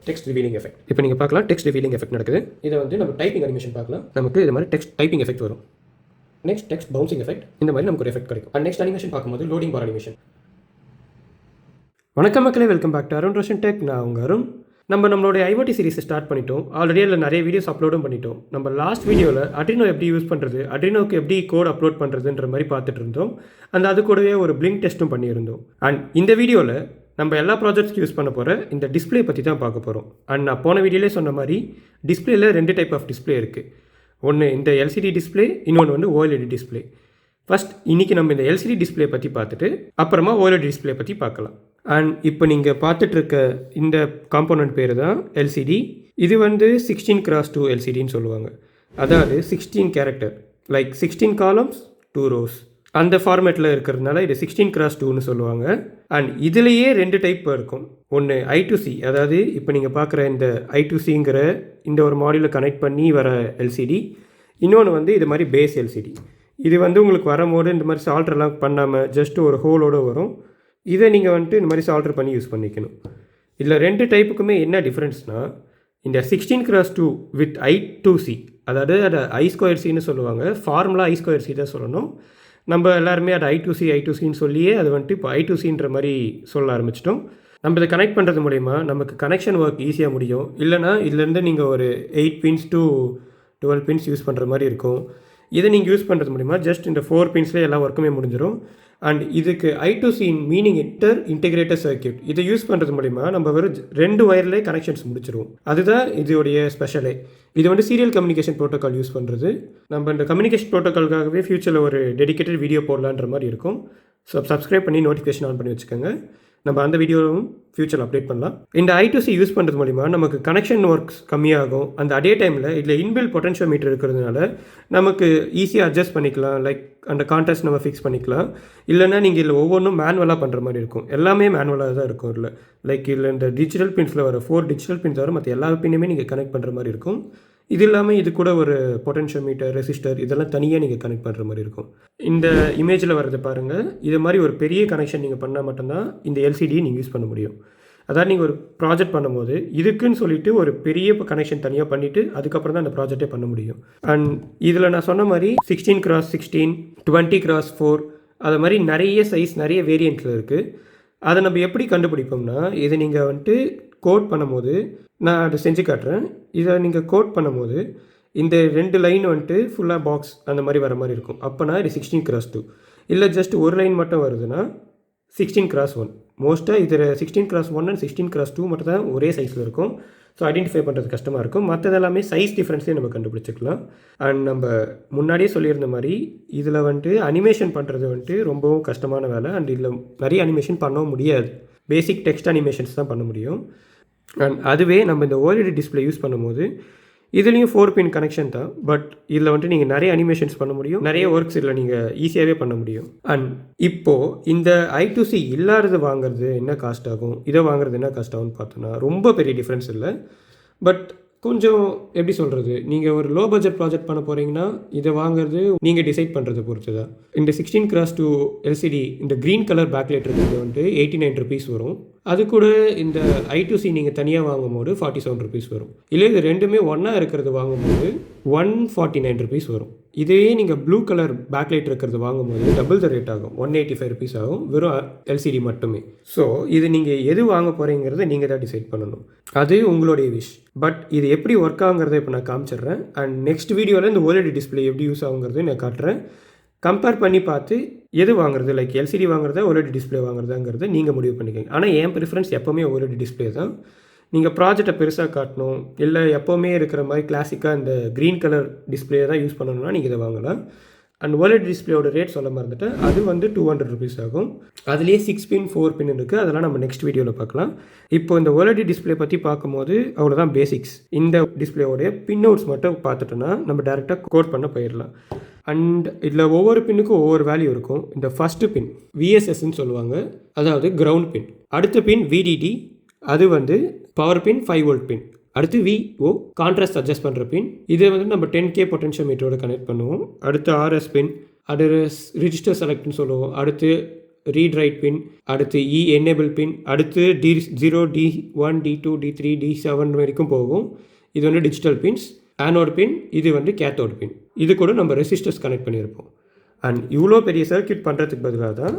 Text revealing effect. இப்போ நீங்கள் பார்க்கலாம் டெக்ஸ்ட் ரிவீலிங் எஃபெக்ட் நடக்குது. இதை வந்து நம்ம டைப்பிங் அனிமேஷன் பார்க்கலாம். நமக்கு இது மாதிரி டெக்ஸ்ட் டைப்பிங் எஃபெக்ட் வரும். Next text bouncing effect. இந்த மாதிரி நமக்கு ஒரு எஃபெக்ட் கிடைக்கும். அண்ட் நெக்ஸ்ட் அனிமேஷன் பார்க்கும்போது லோடிங் பார் அனிமேஷன். வணக்கம் மக்களே, welcome back to Arun Roshan tech. நான் உங்கள் அருண். நம்மளோட ஐஓடி சீரிஸை ஸ்டார்ட் பண்ணிட்டோம். ஆல்ரெடி அதில் நிறைய வீடியோஸ் அப்லோடும் பண்ணிட்டோம். நம்ம லாஸ்ட் வீடியோவில் அட்ரினோ எப்படி யூஸ் பண்ணுறது, அட்ரினோக்கு எப்படி கோட் அப்லோட் பண்ணுறதுன்ற மாதிரி பார்த்துட்டு இருந்தோம். அது கூடவே ஒரு பிளிங்க் டெஸ்ட்டும் பண்ணியிருந்தோம். அண்ட் இந்த வீடியோவில் நம்ம எல்லா ப்ராஜெக்ட்ஸ்க்கு யூஸ் பண்ண போகிற இந்த டிஸ்பிளே பற்றி தான் பார்க்க போகிறோம். அண்ட் நான் போன வீடியோலே சொன்ன மாதிரி டிஸ்பிளேல 2 டைப் ஆஃப் டிஸ்பிளே இருக்குது. ஒன்று இந்த எல்சிடி டிஸ்பிளே, இன்னொன்று வந்து ஓஎல்இடி டிஸ்பிளே. ஃபஸ்ட் இன்றைக்கி நம்ம இந்த எல்சிடி டிஸ்பிளே பற்றி பார்த்துட்டு அப்புறமா ஓஎல்இடி டிஸ்பிளே பற்றி பார்க்கலாம். அண்ட் இப்போ நீங்கள் பார்த்துட்ருக்க இந்த காம்போனன்ட் பேர் தான் எல்சிடி. இது வந்து 16x2 எல்சிடின்னு சொல்லுவாங்க. அதாவது 16 கேரக்டர், லைக் 16 காலம்ஸ் 2 rows அந்த ஃபார்மேட்டில் இருக்கிறதுனால இது 16x2ன்னு சொல்லுவாங்க. அண்ட் இதுலேயே 2 டைப் இருக்கும். ஒன்று I2C, அதாவது இப்போ நீங்கள் பார்க்குற இந்த I2Cங்கிற இந்த ஒரு மாடியூலை கனெக்ட் பண்ணி வர எல்சிடி. இன்னொன்று வந்து இது மாதிரி பேஸ் எல்சிடி. இது வந்து உங்களுக்கு வரும்போது இந்த மாதிரி சால்ட்ரெல்லாம் பண்ணாமல் ஜஸ்ட் ஒரு ஹோலோடு வரும். இதை நீங்கள் வந்துட்டு இந்த மாதிரி சால்டர் பண்ணி யூஸ் பண்ணிக்கணும். இதில் 2 டைப்புக்குமே என்ன டிஃப்ரென்ஸ்னால், இந்த 16x2 வித் I2C, அதாவது அதை I2Cன்னு சொல்லுவாங்க. ஃபார்முலா I2C தான் சொல்லணும். நம்ம எல்லாருமே அதை I2Cன்னு சொல்லியே அதை வந்துட்டு இப்போ I2Cன்ற மாதிரி சொல்ல ஆரம்பிச்சிட்டோம். நம்ம இதை கனெக்ட் பண்ணுறது மூலிமா நமக்கு கனெக்ஷன் ஒர்க் ஈஸியாக முடியும். இல்லைனா இதுலேருந்து நீங்கள் ஒரு 8 pins to 12 pins யூஸ் பண்ணுற மாதிரி இருக்கும். இதை நீங்கள் யூஸ் பண்ணுறது மூலிமா ஜஸ்ட் இந்த 4 pinsலேயே எல்லா ஒர்க்குமே முடிஞ்சிடும். அண்ட் இதுக்கு I2C மீனிங் இன்டெகிரேட்டட் சர்க்கியூட். இதை யூஸ் பண்ணுறது மூலிமா நம்ம வெறும் 2 வயர்லேயே கனெக்ஷன்ஸ் முடிச்சிருவோம். அதுதான் இதோடைய ஸ்பெஷலே. இது வந்து சீரியல் கம்யூனிகேஷன் ப்ரோட்டோக்கால் யூஸ் பண்ணுறது. நம்ம இந்த கம்யூனிகேஷன் ப்ரோட்டோக்கால்காகவே ஃபியூச்சரில் ஒரு டெடிக்கேட்டட் வீடியோ போடலான்ற மாதிரி இருக்கும். ஸோ சப்ஸ்கிரைப் பண்ணி நோட்டிஃபிகேஷன் ஆன் பண்ணி வச்சுக்கோங்க. நம்ம அந்த வீடியோவும் ஃபியூச்சரில் அப்டேட் பண்ணலாம். இந்த I2C யூஸ் பண்ணுறது மூலிமா நமக்கு கனெக்ஷன் ஒர்க்ஸ் கம்மியாகும். அந்த அதே டைமில் இதில் இன்பில்ட் பொட்டென்ஷியோமீட்டர் இருக்கிறதுனால நமக்கு ஈஸியாக அட்ஜஸ்ட் பண்ணிக்கலாம். லைக் அந்த கான்ட்ராஸ்ட் நம்ம ஃபிக்ஸ் பண்ணிக்கலாம். இல்லைனா நீங்கள் இதில் ஒவ்வொன்றும் மேனுவலாக பண்ணுற மாதிரி இருக்கும். எல்லாமே மேனுவலாக தான் இருக்கும். இல்லை லைக் இதில் இந்த டிஜிட்டல் பின்ஸில் வர 4 டிஜிட்டல் பின்ஸ் வர மற்ற எல்லா பின்னுமே நீங்கள் கனெக்ட் பண்ணுற மாதிரி இருக்கும். இது இல்லாமல் இது கூட ஒரு பொட்டென்ஷியோமீட்டர், ரெசிஸ்டர் இதெல்லாம் தனியாக நீங்கள் கனெக்ட் பண்ணுற மாதிரி இருக்கும். இந்த இமேஜில் வரதை பாருங்கள். இது மாதிரி ஒரு பெரிய கனெக்ஷன் நீங்கள் பண்ணால் மட்டும்தான் இந்த எல்சிடியை நீங்கள் யூஸ் பண்ண முடியும். அதாவது நீங்கள் ஒரு ப்ராஜெக்ட் பண்ணும்போது இதுக்குன்னு சொல்லிவிட்டு ஒரு பெரிய கனெக்ஷன் தனியாக பண்ணிவிட்டு அதுக்கப்புறம் தான் அந்த ப்ராஜெக்டே பண்ண முடியும். அண்ட் இதில் நான் சொன்ன மாதிரி 16x16, 20x4 அது மாதிரி நிறைய சைஸ், நிறைய வேரியண்ட்டில் இருக்குது. அதை நம்ம எப்படி கண்டுபிடிப்போம்னா, இதை நீங்கள் வந்துட்டு கோட் பண்ணும்போது நான் அதை செஞ்சு காட்டுறேன். இதை நீங்கள் கோட் பண்ணும்போது இந்த 2 லைன் வந்துட்டு ஃபுல்லாக பாக்ஸ் அந்த மாதிரி வர மாதிரி இருக்கும். அப்போனா இது 16x2. இல்லை ஜஸ்ட் ஒரு லைன் மட்டும் வருதுன்னா 16x1. மோஸ்ட்டாக இது 16x1 அண்ட் 16x2 மட்டும் தான் ஒரே சைஸில் இருக்கும். ஸோ ஐடென்டிஃபை பண்ணுறது கஷ்டமாக இருக்கும். மற்றது எல்லாமே சைஸ் டிஃப்ரென்ஸே நம்ம கண்டுபிடிச்சிக்கலாம். அண்ட் நம்ம முன்னாடியே சொல்லியிருந்த மாதிரி இதில் வந்துட்டு அனிமேஷன் பண்ணுறது வந்துட்டு ரொம்பவும் கஷ்டமான வேலை. அண்ட் இதில் நிறைய அனிமேஷன் பண்ணவும் முடியாது. பேசிக் டெக்ஸ்ட் அனிமேஷன்ஸ் தான் பண்ண முடியும். அண்ட் அதுவே நம்ம இந்த ஓஎல்இடி டிஸ்பிளே யூஸ் பண்ணும்போது இதுலேயும் 4 pin கனெக்ஷன் தான். பட் இதில் வந்துட்டு நீங்கள் நிறைய அனிமேஷன்ஸ் பண்ண முடியும். நிறைய ஒர்க்ஸ் இதில் நீங்கள் ஈஸியாகவே பண்ண முடியும். அண்ட் இப்போது இந்த I2C இல்லாதது வாங்குறது என்ன காஸ்ட் ஆகும், இதை வாங்குறது என்ன காஸ்ட் ஆகும்னு பார்த்தோன்னா ரொம்ப பெரிய டிஃப்ரென்ஸ் இல்லை. பட் கொஞ்சம் எப்படி சொல்கிறது, நீங்கள் ஒரு லோ பட்ஜெட் ப்ராஜெக்ட் பண்ண போகிறீங்கன்னா இதை வாங்குறது நீங்கள் டிசைட் பண்ணுறதை பொறுத்து தான். இந்த 16x2 எல்சிடி இந்த க்ரீன் கலர் பேக்லைட் இருக்கிறது வந்துட்டு 89 rupees வரும். அது கூட இந்த I2C நீங்கள் தனியாக வாங்கும்போது 47 rupees வரும். இல்லை இது ரெண்டுமே ஒன்றா இருக்கிறது வாங்கும்போது 149 rupees வரும். இதே நீங்கள் ப்ளூ கலர் பேக்லைட் இருக்கிறது வாங்கும்போது டபுள் த ரேட் ஆகும், 185 rupees ஆகும், வெறும் எல்சிடி மட்டுமே. ஸோ இது நீங்கள் எது வாங்க போகிறீங்கிறத நீங்கள் தான் டிசைட் பண்ணணும். அது உங்களுடைய விஷ். பட் இது எப்படி ஒர்க் ஆகுங்கிறத இப்போ நான் காமிச்சிடுறேன். அண்ட் நெக்ஸ்ட் வீடியோவில் இந்த ஓஎல்இடி டிஸ்பிளே எப்படி யூஸ் ஆகுங்கிறது நான் காட்டுறேன். கம்பேர் பண்ணி பார்த்து எது வாங்குறது, லைக் எல்சிடி வாங்குறதா ஓஎல்இடி டிஸ்பிளே வாங்குறதாங்கிறத நீங்கள் முடிவு பண்ணிக்கோங்க. ஆனால் என் ப்ரிஃபரன்ஸ் எப்போவுமே ஓஎல்இடி டிஸ்பிளே தான். நீங்கள் ப்ராஜெக்டை பெருசாக காட்டணும், இல்லை எப்போவுமே இருக்கிற மாதிரி கிளாசிக்காக இந்த க்ரீன் கலர் டிஸ்பிளே தான் யூஸ் பண்ணணும்னா நீங்கள் இதை வாங்கலாம். அண்ட் ஓஎல்இடி டிஸ்பிளேயோட ரேட் சொல்ல மறந்துட்டேன். அது வந்து 200 rupees ஆகும். அதுலேயே 6 pin 4 pin இருக்குது. அதெல்லாம் நம்ம நெக்ஸ்ட் வீடியோவில் பார்க்கலாம். இப்போ இந்த ஓஎல்இடி டிஸ்பிளே பற்றி பார்க்கும்போது அவ்வளோதான் பேசிக்ஸ். இந்த டிஸ்பிளேயோடைய பின் அவுட்ஸ் மட்டும் பார்த்துட்டோன்னா நம்ம டேரெக்டாக கோட் பண்ண போயிடலாம். அண்ட் இதில் ஒவ்வொரு பின்னுக்கும் ஒவ்வொரு வேல்யூ இருக்கும். இந்த ஃபஸ்ட்டு பின் VSSன்னு சொல்லுவாங்க, அதாவது கிரவுண்ட் பின். அடுத்த பின் VDD, அது வந்து பவர் பின் 5 volt பின். அடுத்து VO கான்ட்ராஸ்ட் அட்ஜஸ்ட் பண்ணுற பின். இதை வந்து நம்ம 10K பொட்டென்ஷியோமீட்டரோட கனெக்ட் பண்ணுவோம். அடுத்து RS பின், அது ரிஜிஸ்டர் செலக்ட்னு சொல்லுவோம். அடுத்து ரீட் ரைட் பின், அடுத்து எனேபிள் பின், அடுத்து D0, D1, D2, D3, D7 வரைக்கும் போகும். இது வந்து டிஜிட்டல் பின்ஸ். ஆனோட் பின், இது வந்து கேத்தோட் பின். இது கூட நம்ம ரெசிஸ்டர்ஸ் கனெக்ட் பண்ணியிருப்போம். அண்ட் இவ்வளோ பெரிய சர்க்யூட் பண்ணுறதுக்கு பதிலாக தான்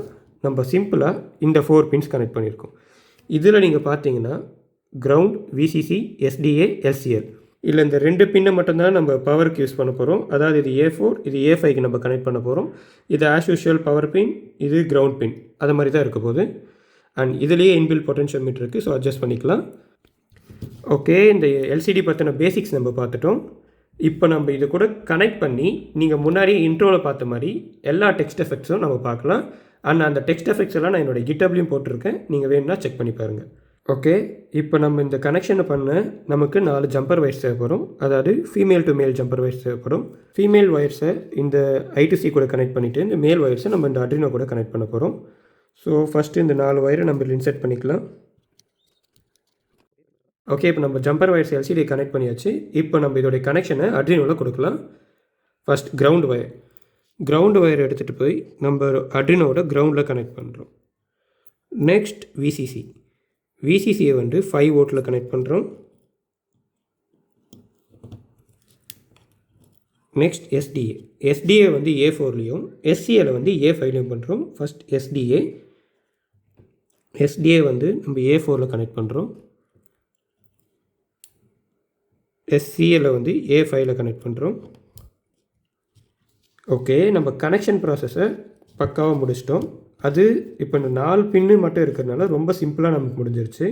நம்ம சிம்பிளாக இந்த 4 பின்ஸ் கனெக்ட் பண்ணியிருக்கோம். இதில் நீங்கள் பார்த்தீங்கன்னா கிரவுண்ட், VCC, SDA, LCL இல்லை இந்த 2 பின்னை மட்டும்தான் நம்ம பவருக்கு யூஸ் பண்ண போகிறோம். அதாவது இது A4, இது A5க்கு நம்ம கனெக்ட் பண்ண போகிறோம். இது ஆஸ் யூஷுவல் பவர் பின், இது கிரவுண்ட் பின், அது மாதிரி தான் இருக்க போகுது. அண்ட் இதுலேயே இன்பில் பொட்டன்ஷியல் மீட்டர் இருக்குது, ஸோ அட்ஜஸ்ட் பண்ணிக்கலாம். ஓகே, இந்த LCD பற்றின பேசிக்ஸ் நம்ம பார்த்துட்டோம். இப்போ நம்ம இது கூட கனெக்ட் பண்ணி நீங்கள் முன்னாடி இன்ட்ரோவில் பார்த்த மாதிரி எல்லா டெக்ஸ்ட் எஃபெக்ட்ஸும் நம்ம பார்க்கலாம். அண்ட் அந்த டெக்ஸ்ட் எஃபெக்ட்ஸ் எல்லாம் நான் என்னோடய GitHubலையும் போட்டிருக்கேன், நீங்கள் வேணும்னா செக் பண்ணி பாருங்கள். ஓகே, இப்போ நம்ம இந்த கனெக்ஷனை பண்ண நமக்கு 4 ஜம்பர் வயர்ஸ் தேவைப்படும். அதாவது ஃபீமேல் டு மேல் ஜம்பர் வயர்ஸ் தேவைப்படும். ஃபீமேல் வயர்ஸை இந்த I2C கூட கனெக்ட் பண்ணிவிட்டு இந்த மேல் வயர்ஸை நம்ம இந்த Arduino கூட கனெக்ட் பண்ண போகிறோம். ஸோ ஃபஸ்ட்டு இந்த 4 வயரை நம்ம இன்செர்ட் பண்ணிக்கலாம். ஓகே, இப்போ நம்ம ஜம்பர் வயர்ஸ் LCD கனெக்ட் பண்ணியாச்சு. இப்போ நம்ம இதோடைய கனெக்ஷனை Arduinoவில் கொடுக்கலாம். ஃபஸ்ட் கிரவுண்டு வயர் எடுத்துகிட்டு போய் நம்ம Arduinoவோட கிரவுண்டில் கனெக்ட் பண்ணுறோம். நெக்ஸ்ட் VCCயை வந்து 5 வோல்ட்டில் கனெக்ட் பண்ணுறோம். நெக்ஸ்ட் SDA வந்து A4லையும் SCAல வந்து A5லையும் பண்ணுறோம். ஃபஸ்ட் SDA வந்து நம்ம A4ல் கனெக்ட் பண்ணுறோம். SCAல வந்து A5ல் கனெக்ட் பண்ணுறோம். ஓகே, நம்ம கனெக்ஷன் ப்ராசஸை பக்காவாக முடிச்சிட்டோம். அது இப்போ இந்த 4 பின்னு மட்டும் இருக்கிறதுனால ரொம்ப சிம்பிளாக நமக்கு முடிஞ்சிருச்சு.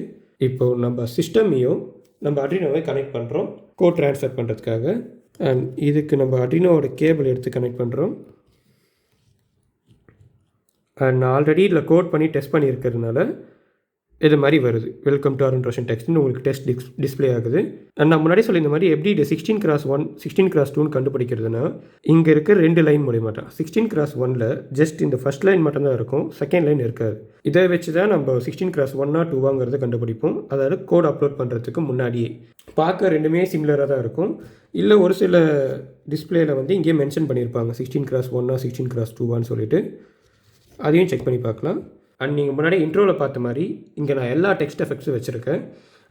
இப்போது நம்ம சிஸ்டமையும் நம்ம Arduinoவை கனெக்ட் பண்ணுறோம் கோட் ட்ரான்ஸ்ஃபர் பண்ணுறதுக்காக. அண்ட் இதுக்கு நம்ம Arduinoவோட கேபிள் எடுத்து கனெக்ட் பண்ணுறோம். அண்ட் நான் ஆல்ரெடி இதில் கோட் பண்ணி டெஸ்ட் பண்ணியிருக்கிறதுனால இது மாதிரி வருது. வெல்கம் டு Arun Roshan டெக்ஸ்ட்னு உங்களுக்கு டெஸ்ட் டிஸ்பிளே ஆகுது. நான் முன்னாடி சொல்லி இந்த மாதிரி எப்படி இது 16x1 16x2 கண்டுபிடிக்கிறதுனா இங்கே இருக்க 2 லைன் மூலியமா தான். 16x1ல் ஜஸ்ட் இந்த ஃபஸ்ட் லைன் மட்டும்தான் இருக்கும், செகண்ட் லைன் இருக்காது. இதை வச்சு தான் நம்ம 16x1 2வாங்கிறத கண்டுபிடிப்போம். அதாவது கோட் அப்லோட் பண்ணுறதுக்கு முன்னாடியே பார்க்க ரெண்டுமே சிமிலராக தான் இருக்கும். இல்லை ஒரு சில டிஸ்பிளேயில் வந்து இங்கேயே மென்ஷன் பண்ணியிருப்பாங்க 16x1 16x2 சொல்லிட்டு, அதையும் செக் பண்ணி பார்க்கலாம். அண்ட் நீங்கள் முன்னாடி இன்ட்ரோவில் பார்த்த மாதிரி இங்கே நான் எல்லா டெக்ஸ்ட் எஃபெக்ட்ஸும் வச்சுருக்கேன்.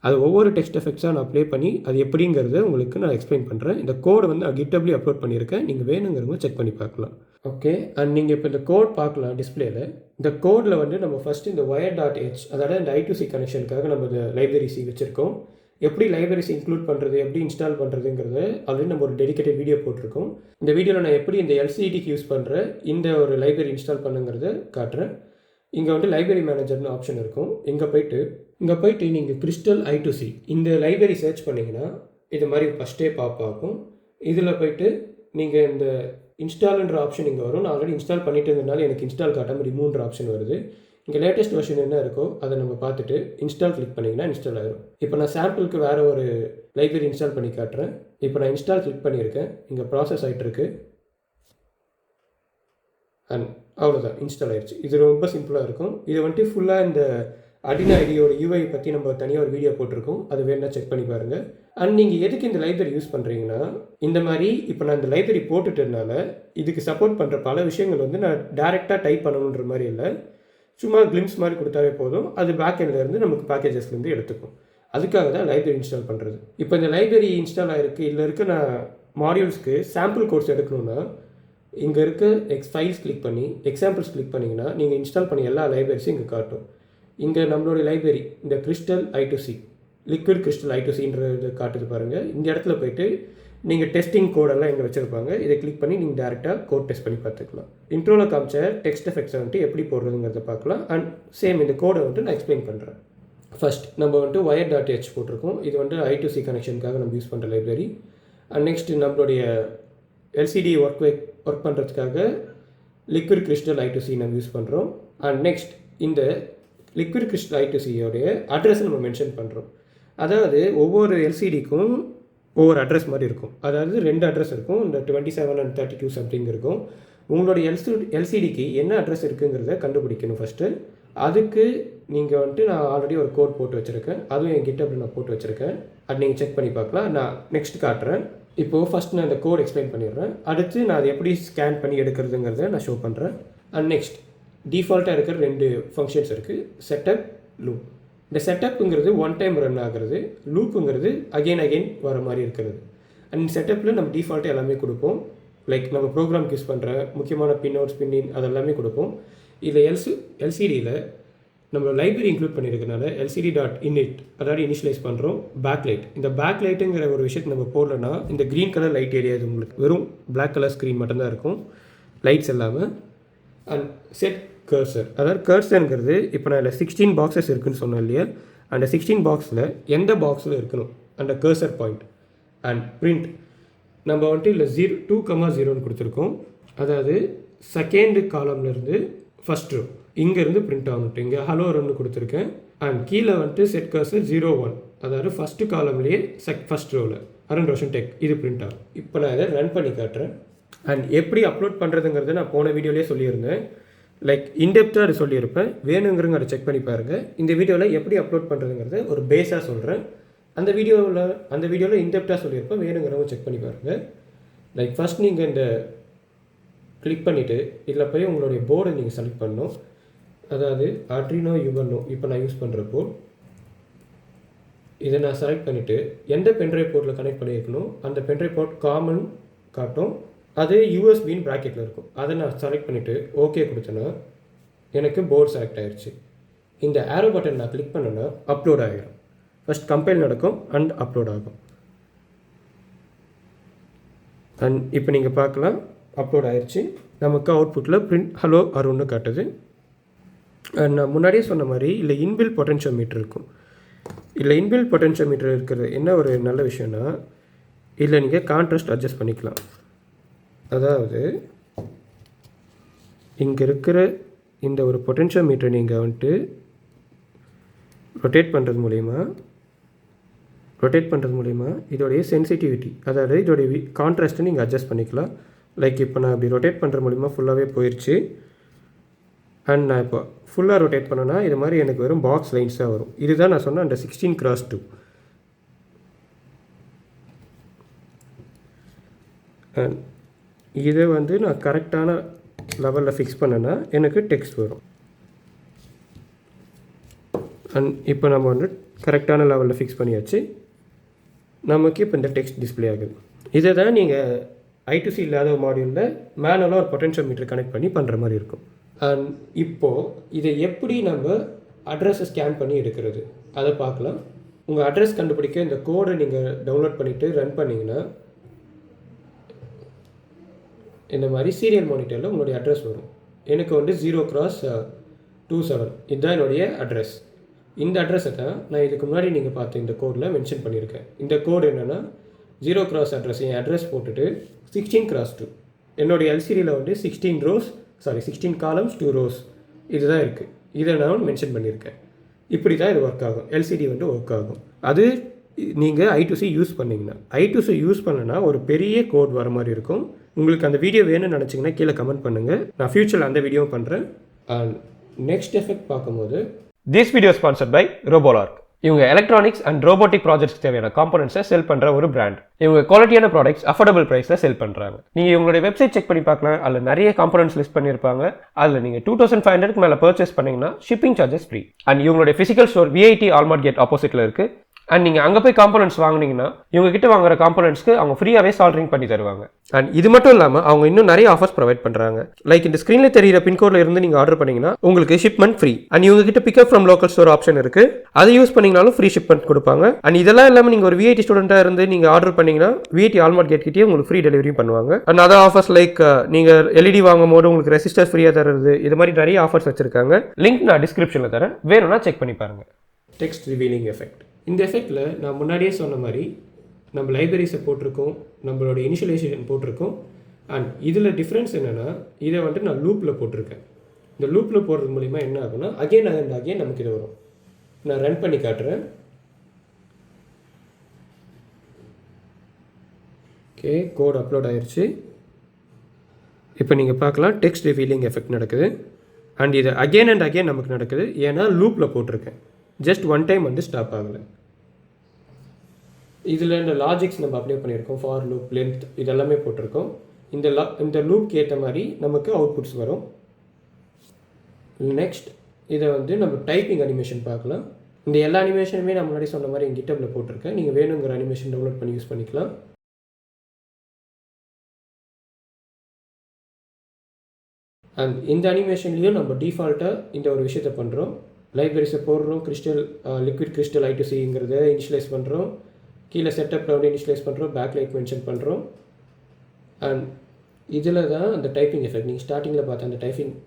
அது ஒவ்வொரு டெக்ஸ்ட் எஃபெக்ட்ஸாக நான் ப்ளே பண்ணி அது எப்படிங்கிறத உங்களுக்கு நான் எக்ஸ்பிளைன் பண்ணுறேன். இந்த கோடை வந்து நான் GitHubலையும் அப்லோட் பண்ணியிருக்கேன், நீங்கள் வேணுங்கிறவங்க செக் பண்ணி பார்க்கலாம். ஓகே, அண்ட் நீங்கள் இப்போ இந்த கோட் பார்க்கலாம் டிஸ்பிளேயில். இந்த கோடில் வந்து நம்ம ஃபஸ்ட்டு இந்த wire.h அதாவது இந்த I2C கனெக்ஷனுக்காக நம்ம இந்த லைப்ரரிசி வச்சுருக்கோம். எப்படி லைப்ரரிஸ் இன்க்ளூட் பண்ணுறது, எப்படி இன்ஸ்டால் பண்ணுறதுங்கிறத ஆல்ரெடி நம்ம ஒரு டெடிக்கேட்டட் வீடியோ போட்டிருக்கோம். இந்த வீடியோவில் நான் எப்படி இந்த LCDக்கு யூஸ் பண்ணுற இந்த ஒரு லைப்ரரி இன்ஸ்டால் பண்ணுங்கிறத காட்டுறேன். இங்கே வந்து லைப்ரரி மேனேஜர்னு ஆப்ஷன் இருக்கும். இங்கே போயிட்டு நீங்கள் கிறிஸ்டல் I2C இந்த லைப்ரரி சர்ச் பண்ணிங்கன்னா இது மாதிரி ஃபஸ்ட்டே பார்க்கும். இதில் போயிட்டு நீங்கள் இந்த இன்ஸ்டால்ன்ற ஆப்ஷன் இங்கே வரும். நான் ஆல்ரெடி இன்ஸ்டால் பண்ணிட்டு இருந்ததுனால எனக்கு இன்ஸ்டால் காட்டாமல் ரிமூவ்ன்ற ஆப்ஷன் வருது. இங்கே லேட்டஸ்ட் வெர்ஷன் என்ன இருக்கோ அதை நம்ம பார்த்துட்டு இன்ஸ்டால் கிளிக் பண்ணிங்கன்னா இன்ஸ்டால் ஆகிடும். இப்போ நான் சாம்பிளுக்கு வேறு ஒரு லைப்ரரி இன்ஸ்டால் பண்ணி காட்டுறேன். இப்போ நான் இன்ஸ்டால் கிளிக் பண்ணியிருக்கேன். இங்கே ப்ராசஸ் ஆகிட்டுருக்கு. அண்ட் அவ்வளோதான், இன்ஸ்டால் ஆகிடுச்சு. இது ரொம்ப சிம்பிளாக இருக்கும். இது வந்துட்டு ஃபுல்லாக இந்த Arduino IDEயோட UI பற்றி நம்ம தனியாக ஒரு வீடியோ போட்டிருக்கோம், அது வேணா செக் பண்ணி பாருங்கள். அண்ட் நீங்கள் எதுக்கு இந்த லைப்ரரி யூஸ் பண்ணுறீங்கன்னா இந்த மாதிரி இப்போ நான் இந்த லைப்ரரி போட்டுட்டதுனால இதுக்கு சப்போர்ட் பண்ணுற பல விஷயங்கள் வந்து நான் டேரெக்டாக டைப் பண்ணணுன்ற மாதிரி இல்லை, சும்மா கிளிம்ஸ் மாதிரி கொடுத்தாவே போதும், அது பேக் எண்ட்லேருந்து நமக்கு பேக்கேஜஸ்லேருந்து எடுத்துக்கும். அதுக்காக தான் லைப்ரரி இன்ஸ்டால் பண்ணுறது. இப்போ இந்த லைப்ரரி இன்ஸ்டால் ஆகிருக்கு, இதில் இருக்க நான் மாடியூல்ஸ்க்கு சாம்பிள் கோர்ஸ் எடுக்கணுன்னா இங்கே இருக்க ஃபைல்ஸ் கிளிக் பண்ணி எக்ஸாம்பிள்ஸ் கிளிக் பண்ணிங்கன்னா நீங்கள் இன்ஸ்டால் பண்ணி எல்லா லைப்ரரிஸும் இங்கே காட்டும். இங்கே நம்மளுடைய லைப்ரரி இந்த கிறிஸ்டல் I2C லிக்விட் கிறிஸ்டல் I2Cன்றது காட்டுது பாருங்கள். இந்த இடத்துல போய்ட்டு நீங்கள் டெஸ்டிங் கோடெல்லாம் இங்கே வச்சுருப்பாங்க. இதை கிளிக் பண்ணி நீங்கள் டேரெக்டாக கோட் டெஸ்ட் பண்ணி பார்த்துக்கலாம். இன்ட்ரோவில் காமிச்ச டெக்ஸ்ட் எஃபெக்ட்ஸை வந்துட்டு எப்படி போடுறதுங்கிறத பார்க்கலாம். அண்ட் சேம் இந்த கோடை வந்துட்டு நான் எக்ஸ்பிளைன் பண்ணுறேன். ஃபஸ்ட் நம்ம வந்துட்டு wire.h போட்டிருக்கோம். இது வந்து I2C கனெக்ஷனுக்காக நம்ம யூஸ் பண்ணுற லைப்ரரி. அண்ட் நெக்ஸ்ட் நம்மளுடைய LCD ஒர்க் பண்ணுறதுக்காக லிக்விட் கிறிஸ்டல் I2C நம்ம யூஸ் பண்ணுறோம். அண்ட் நெக்ஸ்ட் இந்த லிக்விட் கிறிஸ்டல் I2Cயோடைய அட்ரஸ் நம்ம மென்ஷன் பண்ணுறோம். அதாவது ஒவ்வொரு LCDக்கும் ஒவ்வொரு அட்ரஸ் மாதிரி இருக்கும். அதாவது 2 அட்ரஸ் இருக்கும், இந்த 27 and 32 சம்திங் இருக்கும். உங்களுடைய LCDக்கு என்ன அட்ரஸ் இருக்குங்கிறத கண்டுபிடிக்கணும் ஃபஸ்ட்டு. அதுக்கு நீங்கள் வந்துட்டு நான் ஆல்ரெடி ஒரு கோட் போட்டு வச்சுருக்கேன், அதுவும் என் GitHubல நான் போட்டு வச்சுருக்கேன், அது நீங்கள் செக் பண்ணி பார்க்கலாம். நான் நெக்ஸ்ட் காட்டுறேன். இப்போது ஃபஸ்ட் நான் இந்த கோட் எக்ஸ்பிளைன் பண்ணிடுறேன். அடுத்து நான் அதை எப்படி ஸ்கேன் பண்ணி எடுக்கிறதுங்கிறத நான் ஷோ பண்ணுறேன். அண்ட் நெக்ஸ்ட் டிஃபால்ட்டாக இருக்கிற 2 ஃபங்க்ஷன்ஸ் இருக்குது, செட்டப், லூப். இந்த செட்டப்புங்கிறது ஒன் டைம் ரன் ஆகிறது, லூப்புங்கிறது அகெயின் வர மாதிரி இருக்கிறது. அண்ட் செட்டப்பில் நம்ம டிஃபால்ட்டாக எல்லாமே கொடுப்போம். லைக் நம்ம ப்ரோக்ராம்க்கு யூஸ் பண்ணுற முக்கியமான பின் அவுட், பின் அதெல்லாமே கொடுப்போம். இதில் எல்சிடியில் நம்ம லைப்ரரி இன்க்ளூட் பண்ணியிருக்கனால lcd.init அதாவது இனிஷியலைஸ் பண்ணுறோம். பேக்லைட், இந்த பேக்லைட்டுங்கிற ஒரு விஷயத்தை நம்ம போடலன்னா இந்த க்ரீன் கலர் லைட் ஏரியா இது உங்களுக்கு வெறும் பிளாக் கலர் ஸ்க்ரீன் மட்டும்தான் இருக்கும், லைட்ஸ் இல்லாமல். அண்ட் செட் கர்சர், அதாவது கர்சருங்கிறது இப்போ நான் இதில் 16 பாக்ஸஸ் இருக்குதுன்னு சொன்னேன் இல்லையா, அந்த 16 பாக்ஸில் எந்த பாக்ஸில் இருக்கணும் அந்த கர்சர் பாயிண்ட். அண்ட் பிரிண்ட், நம்ம வந்துட்டு இல்லை 2,0ன்னு கொடுத்துருக்கோம், அதாவது செகண்ட் காலம்லேருந்து ஃபஸ்ட் ரோ இங்கேருந்து பிரிண்ட் ஆகணும். இங்கே ஹலோ ரன்னு கொடுத்துருக்கேன். அண்ட் கீழே வந்துட்டு செட் கர்சர் 01, அதாவது ஃபஸ்ட்டு காலம்லேயே ஃபஸ்ட் ரோவில் அருண் ரோஷன் டெக் இது பிரிண்ட் ஆகும். இப்போ நான் இதை ரன் பண்ணி காட்டுறேன். அண்ட் எப்படி அப்லோட் பண்ணுறதுங்கிறத நான் போன வீடியோலேயே சொல்லியிருந்தேன், லைக் இன்டெப்த்தாக அது சொல்லியிருப்பேன், வேணுங்கிறங்க அதை செக் பண்ணி பாருங்கள். இந்த வீடியோவில் எப்படி அப்லோட் பண்ணுறதுங்கிறத ஒரு பேஸாக சொல்கிறேன். அந்த வீடியோவில் இன்டெப்த்தாக சொல்லியிருப்பேன், வேணுங்கிறவங்க செக் பண்ணி பாருங்கள். லைக் ஃபஸ்ட் நீங்கள் இந்த கிளிக் பண்ணிவிட்டு இதில் போய் உங்களுடைய போர்டை நீங்கள் செலக்ட் பண்ணணும். அதாவது Arduino UNO இப்போ நான் யூஸ் பண்ணுறப்போ இதை நான் செலக்ட் பண்ணிவிட்டு எந்த பென்ட்ரைவ் போர்ட்டில் கனெக்ட் பண்ணியிருக்கணும் அந்த பென்ட்ரைவ் போர்ட் காமன் காட்டும், அது யூஎஸ்பின்னு ப்ராக்கெட்டில் இருக்கும். அதை நான் செலக்ட் பண்ணிவிட்டு ஓகே கொடுத்தேன்னா எனக்கு போர்டு செலக்ட் ஆகிடுச்சு. இந்த ஆரோ பட்டன் நான் கிளிக் பண்ணேன்னா அப்லோட் ஆகிடும். ஃபஸ்ட் கம்பைல் நடக்கும் அண்ட் அப்லோட் ஆகும். அண்ட் இப்போ நீங்கள் பார்க்கலாம் அப்லோட் ஆகிடுச்சு. நமக்கு அவுட்புட்டில் பிரிண்ட் ஹலோ அருண்னு காட்டுது. நான் முன்னாடியே சொன்ன மாதிரி இல்லை இன்பில் பொட்டென்ஷியோமீட்டர் இருக்கும். இல்லை இன்பில் பொட்டென்ஷியோமீட்டர் இருக்கிறது என்ன ஒரு நல்ல விஷயம்னா இதில் நீங்கள் கான்ட்ராஸ்ட் அட்ஜஸ்ட் பண்ணிக்கலாம். அதாவது இங்கே இருக்கிற இந்த ஒரு பொட்டென்ஷியோமீட்டர் நீங்கள் வந்துட்டு ரொட்டேட் பண்ணுறது மூலிமா இதோடைய சென்சிட்டிவிட்டி, அதாவது இதோடைய கான்ட்ராஸ்ட்டை நீங்கள் அட்ஜஸ்ட் பண்ணிக்கலாம். லைக் இப்போ நான் இப்படி ரொட்டேட் பண்ணுற மூலிமா ஃபுல்லாகவே போயிடுச்சு. அண்ட் நான் இப்போ ஃபுல்லாக ரொட்டேட் பண்ணேன்னா இது மாதிரி எனக்கு வெறும் பாக்ஸ் லைன்ஸாக வரும். இதுதான் நான் சொன்னேன் அந்த 16:2. அண்ட் இதை வந்து நான் கரெக்டான லெவலில் ஃபிக்ஸ் பண்ணேன்னா எனக்கு டெக்ஸ்ட் வரும். அண்ட் இப்போ நம்ம வந்து கரெக்டான லெவலில் ஃபிக்ஸ் பண்ணியாச்சு. நமக்கு இப்போ இந்த டெக்ஸ்ட் டிஸ்பிளே ஆகுது. இதை தான் நீங்கள் I2C இல்லாத மாடியூலில் மேனுவலாக ஒரு பொட்டென்ஷியோமீட்டர் கனெக்ட் பண்ணி பண்ணுற மாதிரி இருக்கும். அண்ட் இப்போது இதை எப்படி நம்ம அட்ரஸை ஸ்கேன் பண்ணி எடுக்கிறது அதை பார்க்கலாம். உங்கள் அட்ரஸ் கண்டுபிடிக்க இந்த கோடை நீங்கள் டவுன்லோட் பண்ணிவிட்டு ரன் பண்ணிங்கன்னா இந்த மாதிரி சீரியல் மானிட்டரில் உங்களுடைய அட்ரஸ் வரும். எனக்கு வந்து 0x27 இதுதான் என்னுடைய அட்ரஸ். இந்த அட்ரஸை தான் நான் இதுக்கு முன்னாடி நீங்கள் பார்த்த இந்த கோடில் மென்ஷன் பண்ணியிருக்கேன். இந்த கோடு என்னென்னா 0x அட்ரஸ், என் அட்ரஸ் போட்டுட்டு 16x2 என்னுடைய எல்சிடியில் வந்து 16 காலம்ஸ் 2 rows இதுதான் இருக்குது. இதை நான் மென்ஷன் பண்ணியிருக்கேன். இப்படி தான் இது ஒர்க் ஆகும், எல்சிடி வந்து ஒர்க் ஆகும். அது நீங்கள் I2C யூஸ் பண்ணிங்கன்னா, I2C யூஸ் பண்ணனா ஒரு பெரிய கோட் வர மாதிரி இருக்கும். உங்களுக்கு அந்த வீடியோ வேணும்னு நினச்சிங்கன்னா கீழே கமெண்ட் பண்ணுங்கள், நான் ஃப்யூச்சரில் அந்த வீடியோவும் பண்ணுறேன். அண்ட் நெக்ஸ்ட் எஃபெக்ட் பார்க்கும்போது திஸ் வீடியோ ஸ்பான்சர்ட் பை ரோபோலார்க். இவங்க எலக்ட்ரானிக்ஸ் அண்ட் ரோபோட்டிக் ப்ராஜெக்ட்ஸ் தேவையான காம்பனன்ட்ஸை செல் பண்ணுற ஒரு பிராண்ட். இவங்க குவாலிட்டியான ப்ராடக்ட்ஸ் அஃபோர்டபுள் ப்ரைஸில் செல் பண்ணுறாங்க. நீங்கள் இவங்களுடைய வெப்சைட் செக் பண்ணி பார்க்கலாம், அதில் நிறைய காம்பனன்ட்ஸ் லிஸ்ட் பண்ணியிருப்பாங்க. அதில் நீங்கள் 2500க்கு மேலே பர்ச்சேஸ் பண்ணிங்கன்னா ஷிப்பிங் சார்ஜஸ் ஃப்ரீ. அண்ட் இவங்களுடைய ஃபிசிக்கல் ஸ்டோர் VIT ஆல்மார்ட் கேட் ஆப்போசிட்டில் இருக்குது. அண்ட் நீங்கள் அங்கே போய் காம்பனன்ட்ஸ் வாங்கினீங்கன்னா இவங்க கிட்ட வாங்குற காம்பனன்ட்ஸ்க்கு அவங்க ஃப்ரீயாகவே சால்டரிங் பண்ணி தருவாங்க. அண்ட் இது மட்டும் இல்லாமல் அவங்க இன்னும் நிறைய ஆஃபர்ஸ் ப்ரொவைட் பண்ணுறாங்க. லைக் இந்த ஸ்க்ரீனில் தெரியிற பின்கோடில் இருந்து நீங்கள் ஆர்டர் பண்ணிங்கன்னா உங்களுக்கு ஷிப்மெண்ட் ஃப்ரீ. அண்ட் இவங்க கிட்ட pickup from local store option இருக்குது, அதை யூஸ் பண்ணிங்கனாலும் ஃப்ரீ ஷிப்மெண்ட் கொடுப்பாங்க. அண்ட் இதெல்லாம் இல்லாமல் நீங்கள் ஒரு VIT ஸ்டூடெண்ட்டாக இருந்து நீங்கள் ஆர்டர் பண்ணிங்கன்னா VIT ஆல்மார்ட் கேட் கிட்டே உங்களுக்கு ஃப்ரீ டெலிவரி பண்ணுவாங்க. அண்ட் அதர் ஆஃபர்ஸ் லைக் நீங்கள் LED வாங்கும் போது உங்களுக்கு ரெசிஸ்டர் ஃப்ரீயாக தருது, இது மாதிரி நிறைய ஆஃபர்ஸ் வச்சிருக்காங்க. லிங்க் நான் டிஸ்கிரிப்ஷனில் தரேன், வேணும்னா செக் பண்ணி பாருங்கள். Text revealing effect. இந்த எஃபெக்டில் நான் முன்னாடியே சொன்ன மாதிரி நம்ம லைப்ரரிஸை போட்டிருக்கோம், நம்மளோட இனிஷியலைசேஷன் போட்டிருக்கோம். அண்ட் இதில் டிஃப்ரென்ஸ் என்னென்னா இதை வந்துட்டு நான் லூப்பில் போட்டிருக்கேன். இந்த லூப்பில் போடுறது மூலிமா என்ன ஆகும்னா அகெயின் நமக்கு இது வரும். நான் ரன் பண்ணி காட்டுறேன். ஓகே, கோட் அப்லோட் ஆயிடுச்சு. இப்போ நீங்கள் பார்க்கலாம் டெக்ஸ்ட் ரிவீலிங் எஃபெக்ட் நடக்குது. அண்ட் இது அகெயின் அண்ட் அகெயின் நமக்கு நடக்குது, ஏன்னா லூப்பில் போட்டிருக்கேன். ஜஸ்ட் ஒன் டைம் வந்து ஸ்டாப் ஆகலை. இதில் இந்த லாஜிக்ஸ் நம்ம அப்ளை பண்ணியிருக்கோம், ஃபார் லூப், லென்த் இதெல்லாமே போட்டிருக்கோம். இந்த லூப்க்கு ஏற்ற மாதிரி நமக்கு அவுட்புட்ஸ் வரும். நெக்ஸ்ட் இதை வந்து நம்ம டைப்பிங் அனிமேஷன் பார்க்கலாம். இந்த எல்லா அனிமேஷனுமே நான் முன்னாடி சொன்ன மாதிரி என் கிட்டப்பில் போட்டிருக்கேன். நீங்கள் வேணுங்கிற அனிமேஷன் டவுன்லோட் பண்ணி யூஸ் பண்ணிக்கலாம். அண்ட் இந்த அனிமேஷன்லேயும் நம்ம டிஃபால்ட்டாக இந்த ஒரு விஷயத்தை பண்ணுறோம். லைப்ரரிஸை போடுறோம், லிக்விட் கிறிஸ்டல் I2Cங்கிறத இனிஷியலைஸ் பண்ணுறோம், கீழே செட்டப்பில் வந்து இனிஷியலைஸ் பண்ணுறோம், பேக்லைட் மென்ஷன் பண்ணுறோம். அண்ட் இதில் தான் அந்த டைப்பிங் எஃபெக்ட், நீங்கள் ஸ்டார்டிங்கில் பார்த்த அந்த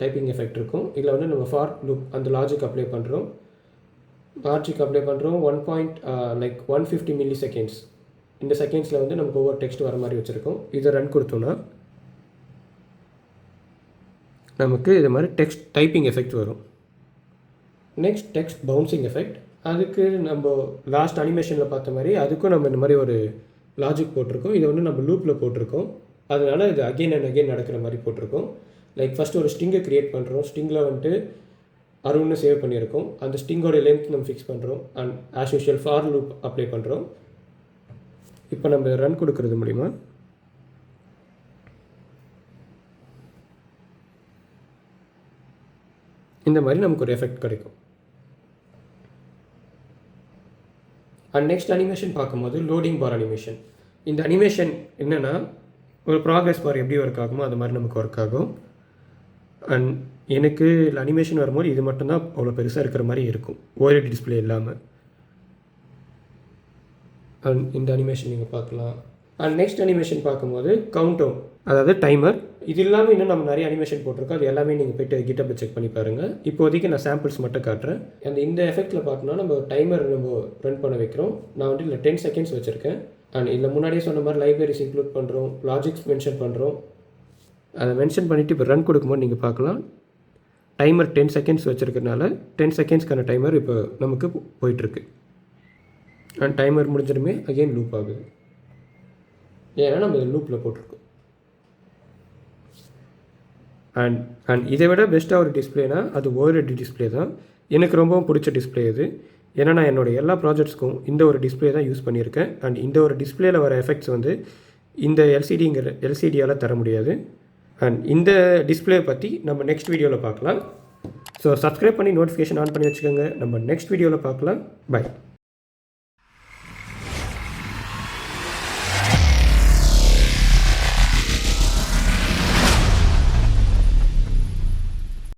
டைப்பிங் எஃபெக்ட் இருக்கும். இதில் வந்து நம்ம ஃபார் லூப் அந்த லாஜிக் அப்ளை பண்ணுறோம். 150 மில்லி செகண்ட்ஸ் இந்த செகண்ட்ஸில் வந்து நமக்கு ஒவ்வொரு டெக்ஸ்ட் வர மாதிரி வச்சுருக்கோம். இதை ரன் கொடுத்தோன்னா நமக்கு இது மாதிரி டெக்ஸ்ட் டைப்பிங் எஃபெக்ட் வரும். நெக்ஸ்ட் டெக்ஸ்ட் பவுன்சிங் எஃபெக்ட், அதுக்கு நம்ம லாஸ்ட் அனிமேஷனில் பார்த்த மாதிரி அதுக்கும் நம்ம இந்த மாதிரி ஒரு லாஜிக் போட்டிருக்கோம். இதை வந்து நம்ம லூப்பில் போட்டிருக்கோம். அதனால் இது அகெயின் அண்ட் அகெயின் நடக்கிற மாதிரி போட்டிருக்கோம். லைக் ஃபஸ்ட்டு ஒரு ஸ்ட்ரிங்கை க்ரியேட் பண்ணுறோம். ஸ்ட்ரிங்கில் வந்துட்டு அருண்னு சேவ் பண்ணியிருக்கோம். அந்த ஸ்ட்ரிங்கோட லென்த் நம்ம ஃபிக்ஸ் பண்ணுறோம். And as usual for loop apply பண்ணுறோம். இப்போ நம்ம ரன் கொடுக்கறது மூலிமா இந்த மாதிரி நமக்கு ஒரு எஃபெக்ட் கிடைக்கும். அண்ட் நெக்ஸ்ட் அனிமேஷன் பார்க்கும்போது லோடிங் பார் அனிமேஷன். இந்த அனிமேஷன் என்னென்னா ஒரு ப்ராக்ரஸ் பார் எப்படி ஒர்க் ஆகுமோ அது மாதிரி நமக்கு ஒர்க் ஆகும். அண்ட் எனக்கு அனிமேஷன் வரும்போது இது மட்டும்தான் அவ்வளோ பெருசாக இருக்கிற மாதிரி இருக்கும், ஓஎல்இடி டிஸ்பிளே இல்லாமல். அண்ட் இந்த அனிமேஷன் நீங்கள் பார்க்கலாம். அண்ட் நெக்ஸ்ட் அனிமேஷன் பார்க்கும்போது கவுண்டவுன், அதாவது டைமர். இது இல்லாமல் இன்னும் நம்ம நிறைய அனிமேஷன் போட்டிருக்கோம். அது எல்லாமே நீங்கள் போய்ட்டு கிட்டப்பில் செக் பண்ணி பாருங்கள். இப்போதைக்கு நான் சாம்பிள்ஸ் மட்டும் காட்டுறேன். அந்த இந்த எஃபெக்ட்டில் பார்த்தோன்னா நம்ம டைமர் நம்ம ரன் பண்ண வைக்கிறோம். நான் வந்து இல்லை 10 செகண்ட்ஸ் வச்சுருக்கேன். அண்ட் இதில் முன்னாடியே சொன்ன மாதிரி லைப்ரரிஸ் இன்க்ளூட் பண்ணுறோம், லாஜிக்ஸ் மென்ஷன் பண்ணுறோம். அதை மென்ஷன் பண்ணிவிட்டு இப்போ ரன் கொடுக்கும்போது நீங்கள் பார்க்கலாம் டைமர் 10 செகண்ட்ஸ் வச்சுருக்கனால 10 செகண்ட்ஸ்க்கான டைமர் இப்போ நமக்கு போயிட்டுருக்கு. அண்ட் டைமர் முடிஞ்சிடுமே அகெயின் லூப் ஆகுது. ஏன்னா நம்ம இதை லூப்பில் போட்டிருக்கோம். அண்ட் இதை விட பெஸ்ட்டாக ஒரு டிஸ்பிளேனா அது ஓஎல்இடி டிஸ்பிளே தான். எனக்கு ரொம்பவும் பிடிச்ச டிஸ்பிளே இது. ஏன்னா நான் என்னோடய எல்லா ப்ராஜெக்ட்ஸ்க்கும் இந்த ஒரு டிஸ்பிளே தான் யூஸ் பண்ணியிருக்கேன். அண்ட் இந்த ஒரு டிஸ்பிளேயில் வர எஃபெக்ட்ஸ் வந்து இந்த எல்சிடியால் தர முடியாது. அண்ட் இந்த டிஸ்பிளே பற்றி நம்ம நெக்ஸ்ட் வீடியோவில் பார்க்கலாம். ஸோ சப்ஸ்கிரைப் பண்ணி நோட்டிஃபிகேஷன் ஆன் பண்ணி வச்சுக்கோங்க. நம்ம நெக்ஸ்ட் வீடியோவில் பார்க்கலாம். பை.